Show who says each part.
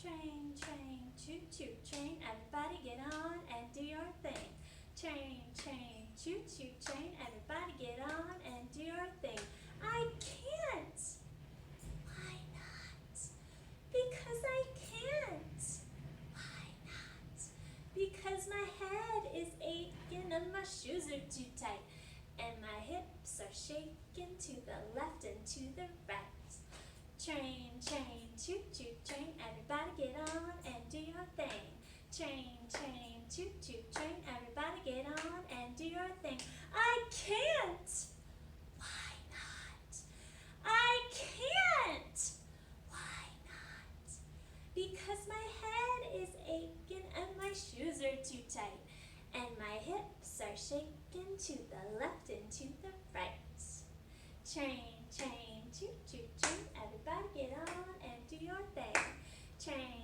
Speaker 1: Train, train, choo-choo train, everybody get on and do your thing. Train, train, choo-choo train, everybody get on and do your thing. I can't. Why not? Because I can't. Why not? Because my head is aching and my shoes are too tight and my hips are shaking to the left and to the right. Train, train, choo-choo train, everybody get on and do your thing. Train, train, choo-choo train, everybody get on and do your thing. I can't. Why not? I can't. Why not? Because my head is aching and my shoes are too tight and my hips are shaking to the left and to the right. Train, train, choo-choo train, everybody get on and do your thing. Train,